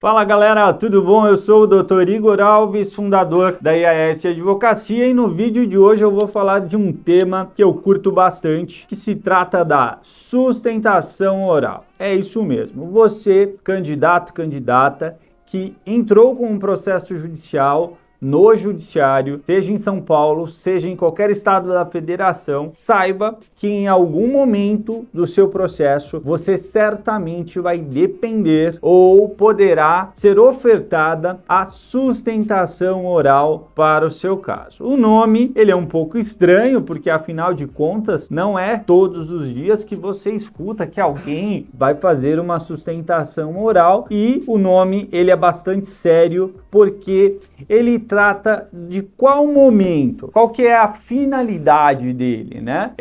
Fala galera, tudo bom? Eu sou o Dr. Igor Alves, fundador da IAS Advocacia, e no vídeo de hoje eu vou falar de um tema que eu curto bastante, que se trata da sustentação oral. É isso mesmo, você, candidato, candidata, que entrou com um processo judicial no judiciário, seja em São Paulo, seja em qualquer estado da federação, saiba que em algum momento do seu processo você certamente vai depender ou poderá ser ofertada a sustentação oral para o seu caso. O nome, ele é um pouco estranho, porque afinal de contas não é todos os dias que você escuta que alguém vai fazer uma sustentação oral, e o nome ele é bastante sério porque ele trata de qual momento, qual que é a finalidade dele, né?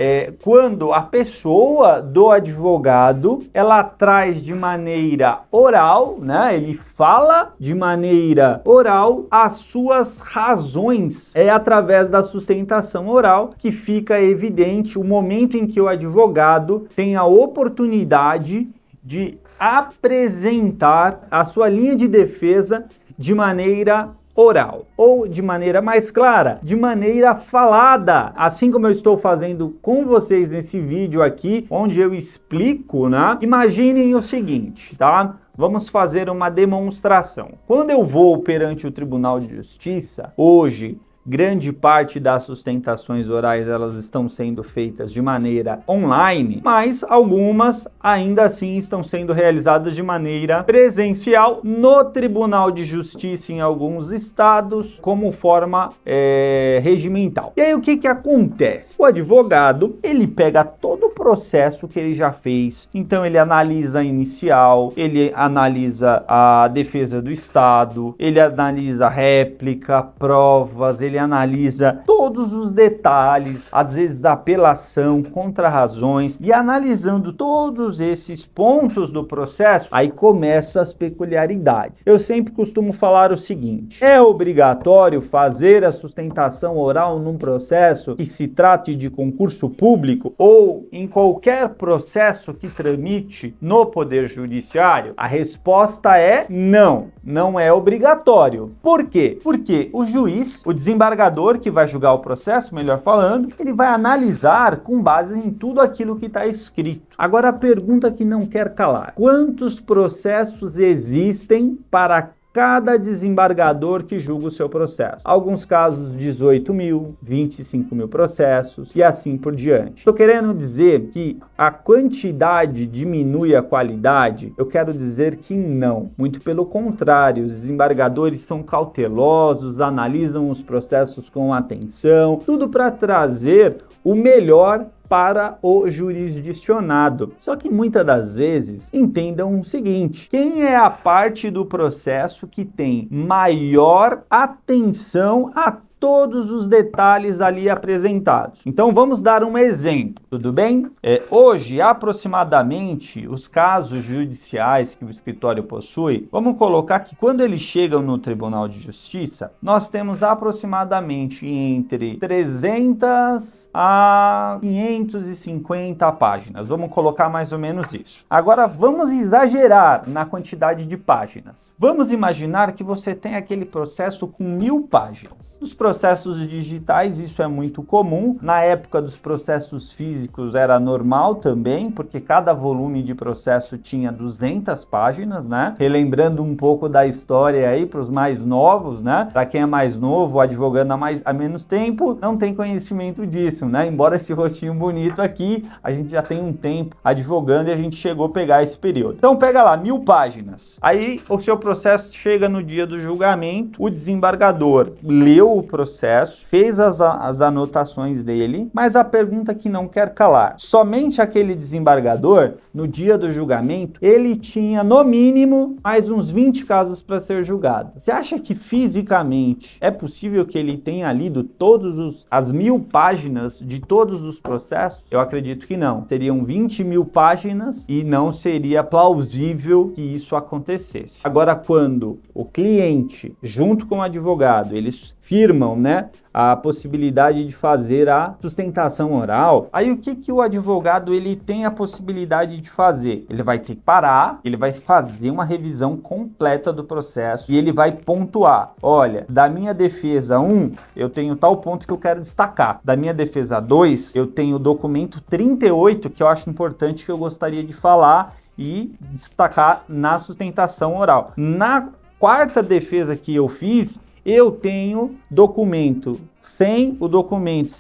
Quando a pessoa do advogado, ela traz de maneira oral, né? Ele fala de maneira oral as suas razões. É através da sustentação oral que fica evidente o momento em que o advogado tem a oportunidade de apresentar a sua linha de defesa de maneira oral, ou de maneira mais clara, de maneira falada, assim como eu estou fazendo com vocês nesse vídeo aqui, onde eu explico, né? Imaginem o seguinte, tá? Vamos fazer uma demonstração. Quando eu vou perante o Tribunal de Justiça, hoje, grande parte das sustentações orais elas estão sendo feitas de maneira online, mas algumas ainda assim estão sendo realizadas de maneira presencial no Tribunal de Justiça em alguns estados, como forma regimental. E aí o que acontece? O advogado, ele pega todo o processo que ele já fez, então ele analisa a inicial, ele analisa a defesa do Estado, ele analisa a réplica, provas, ele analisa todos os detalhes, às vezes apelação, contrarrazões, e analisando todos esses pontos do processo, aí começam as peculiaridades. Eu sempre costumo falar o seguinte: é obrigatório fazer a sustentação oral num processo que se trate de concurso público ou em qualquer processo que tramite no Poder Judiciário? A resposta é não, não é obrigatório. Por quê? Porque o juiz, o desembargador que vai julgar o processo, melhor falando, ele vai analisar com base em tudo aquilo que está escrito. Agora a pergunta que não quer calar: quantos processos existem para cada desembargador que julga o seu processo? Alguns casos 18 mil, 25 mil processos e assim por diante. Estou querendo dizer que a quantidade diminui a qualidade? Eu quero dizer que não. Muito pelo contrário, os desembargadores são cautelosos, analisam os processos com atenção, tudo para trazer o melhor para o jurisdicionado. Só que muitas das vezes entendam o seguinte: quem é a parte do processo que tem maior atenção a todos os detalhes ali apresentados? Então vamos dar um exemplo, tudo bem? Hoje, aproximadamente, os casos judiciais que o escritório possui, vamos colocar que quando eles chegam no Tribunal de Justiça, nós temos aproximadamente entre 300 a 550 páginas, vamos colocar mais ou menos isso. Agora vamos exagerar na quantidade de páginas. Vamos imaginar que você tem aquele processo com 1000 páginas. Os processos digitais, isso é muito comum. Na época dos processos físicos era normal também, porque cada volume de processo tinha 200 páginas, né? Relembrando um pouco da história aí para os mais novos, né? Para quem é mais novo, advogando há menos tempo, não tem conhecimento disso, né? Embora esse rostinho bonito aqui, a gente já tem um tempo advogando e a gente chegou a pegar esse período. Então pega lá, 1000 páginas. Aí o seu processo chega no dia do julgamento, o desembargador leu o processo, fez as anotações dele, mas a pergunta que não quer calar: somente aquele desembargador, no dia do julgamento, ele tinha no mínimo mais uns 20 casos para ser julgado. Você acha que fisicamente é possível que ele tenha lido as 1000 páginas de todos os processos? Eu acredito que não. Seriam 20 mil páginas e não seria plausível que isso acontecesse. Agora, quando o cliente, junto com o advogado, eles afirmam, né, a possibilidade de fazer a sustentação oral. Aí o que o advogado ele tem a possibilidade de fazer? Ele vai ter que parar, ele vai fazer uma revisão completa do processo e ele vai pontuar. Olha, da minha defesa 1, eu tenho tal ponto que eu quero destacar. Da minha defesa 2, eu tenho o documento 38 que eu acho importante, que eu gostaria de falar e destacar na sustentação oral. Na quarta defesa que eu fiz, eu tenho documento 100, o documento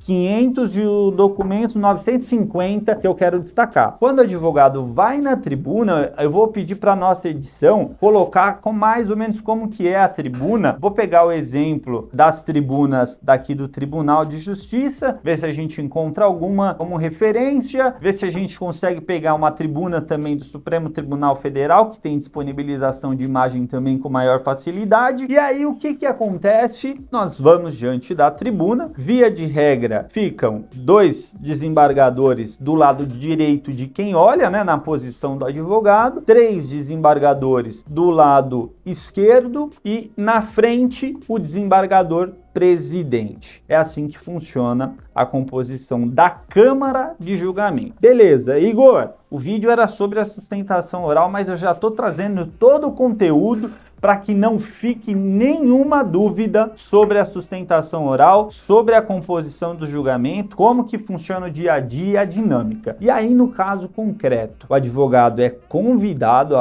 500 e o documento 950 que eu quero destacar. Quando o advogado vai na tribuna, eu vou pedir para nossa edição colocar com mais ou menos como que é a tribuna. Vou pegar o exemplo das tribunas daqui do Tribunal de Justiça, ver se a gente encontra alguma como referência, ver se a gente consegue pegar uma tribuna também do Supremo Tribunal Federal, que tem disponibilização de imagem também com maior facilidade. E aí o que acontece? Nós vamos diante da tribuna, via de regra ficam 2 desembargadores do lado direito de quem olha, né, na posição do advogado, 3 desembargadores do lado esquerdo e na frente o desembargador presidente. É assim que funciona a composição da Câmara de Julgamento. Beleza, Igor, o vídeo era sobre a sustentação oral, mas eu já estou trazendo todo o conteúdo para que não fique nenhuma dúvida sobre a sustentação oral, sobre a composição do julgamento, como que funciona o dia a dia, a dinâmica. E aí, no caso concreto, o advogado é convidado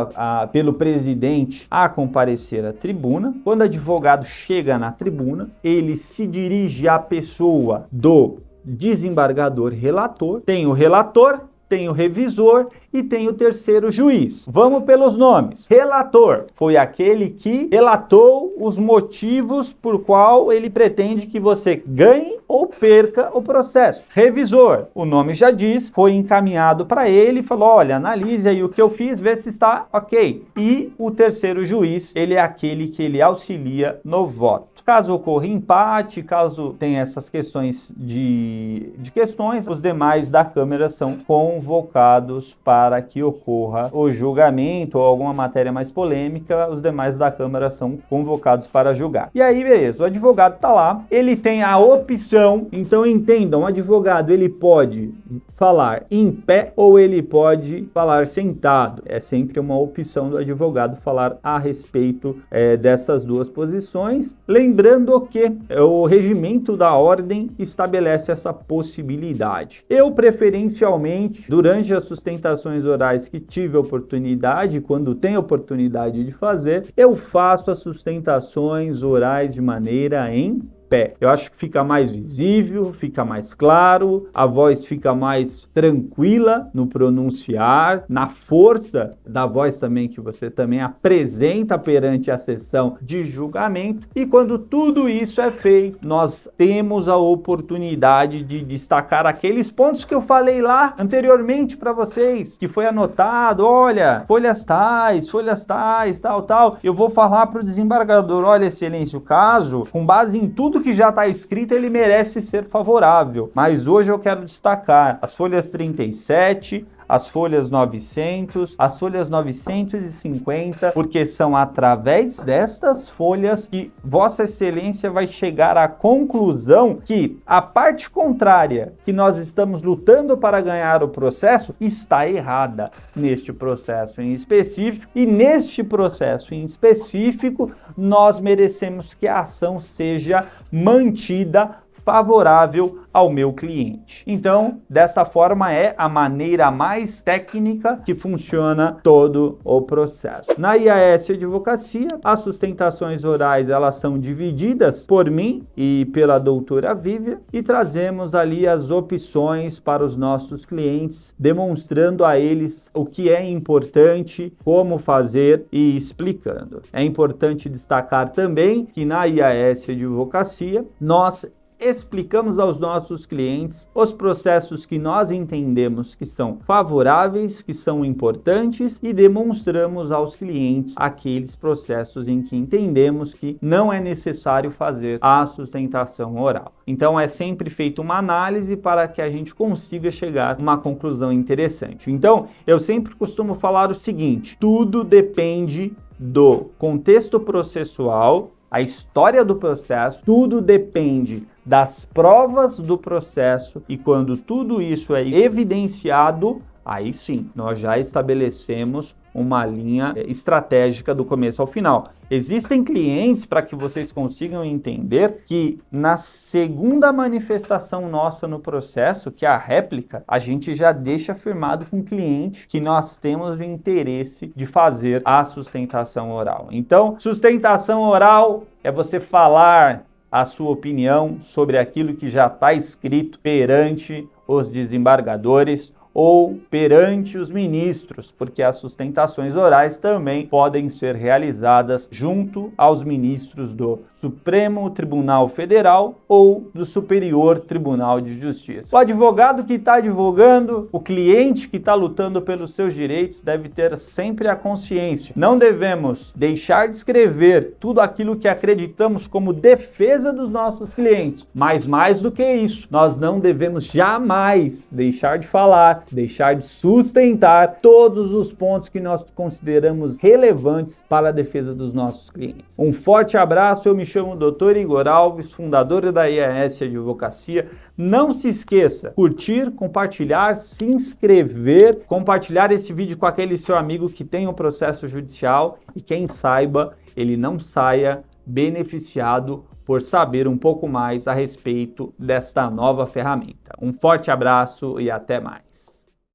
pelo presidente a comparecer à tribuna. Quando o advogado chega na tribuna, ele se dirige à pessoa do desembargador relator, tem o relator, tem o revisor e tem o terceiro juiz. Vamos pelos nomes. Relator foi aquele que relatou os motivos por qual ele pretende que você ganhe ou perca o processo. Revisor, o nome já diz, foi encaminhado para ele e falou, olha, analise aí o que eu fiz, vê se está ok. E o terceiro juiz, ele é aquele que ele auxilia no voto. Caso ocorra empate, caso tenha essas questões de questões, os demais da Câmara são convocados para que ocorra o julgamento ou alguma matéria mais polêmica, os demais da Câmara são convocados para julgar. E aí, beleza, o advogado está lá, ele tem a opção, então entendam, o advogado ele pode falar em pé ou ele pode falar sentado. É sempre uma opção do advogado falar a respeito dessas duas posições. Lembrando que o regimento da ordem estabelece essa possibilidade. Eu, preferencialmente, durante as sustentações orais que tive a oportunidade, quando tenho oportunidade de fazer, eu faço as sustentações orais de maneira em pé. Eu acho que fica mais visível, fica mais claro, a voz fica mais tranquila no pronunciar, na força da voz também que você também apresenta perante a sessão de julgamento. E quando tudo isso é feito, nós temos a oportunidade de destacar aqueles pontos que eu falei lá anteriormente para vocês, que foi anotado, olha, folhas tais, tal. Eu vou falar para o desembargador, olha, excelência, o caso, com base em tudo que já está escrito, ele merece ser favorável. Mas hoje eu quero destacar as folhas 37, as folhas 900, as folhas 950, porque são através destas folhas que Vossa Excelência vai chegar à conclusão que a parte contrária que nós estamos lutando para ganhar o processo está errada neste processo em específico, e neste processo em específico nós merecemos que a ação seja mantida favorável ao meu cliente. Então, dessa forma é a maneira mais técnica que funciona todo o processo. Na IAS Advocacia, as sustentações orais elas são divididas por mim e pela doutora Vívia e trazemos ali as opções para os nossos clientes, demonstrando a eles o que é importante, como fazer e explicando. É importante destacar também que na IAS Advocacia nós explicamos aos nossos clientes os processos que nós entendemos que são favoráveis, que são importantes, e demonstramos aos clientes aqueles processos em que entendemos que não é necessário fazer a sustentação oral. Então é sempre feita uma análise para que a gente consiga chegar a uma conclusão interessante. Então eu sempre costumo falar o seguinte: tudo depende do contexto processual, a história do processo, tudo depende das provas do processo e quando tudo isso é evidenciado, aí sim, nós já estabelecemos uma linha estratégica do começo ao final. Existem clientes, para que vocês consigam entender, que na segunda manifestação nossa no processo, que é a réplica, a gente já deixa afirmado com o cliente que nós temos o interesse de fazer a sustentação oral. Então, sustentação oral é você falar a sua opinião sobre aquilo que já está escrito perante os desembargadores ou perante os ministros, porque as sustentações orais também podem ser realizadas junto aos ministros do Supremo Tribunal Federal ou do Superior Tribunal de Justiça. O advogado que está advogando, o cliente que está lutando pelos seus direitos deve ter sempre a consciência. Não devemos deixar de escrever tudo aquilo que acreditamos como defesa dos nossos clientes, mas mais do que isso, nós não devemos jamais deixar de falar, deixar de sustentar todos os pontos que nós consideramos relevantes para a defesa dos nossos clientes. Um forte abraço, eu me chamo Dr. Igor Alves, fundador da IAS Advocacia. Não se esqueça, curtir, compartilhar, se inscrever, compartilhar esse vídeo com aquele seu amigo que tem um processo judicial e quem saiba, ele não saia beneficiado por saber um pouco mais a respeito desta nova ferramenta. Um forte abraço e até mais.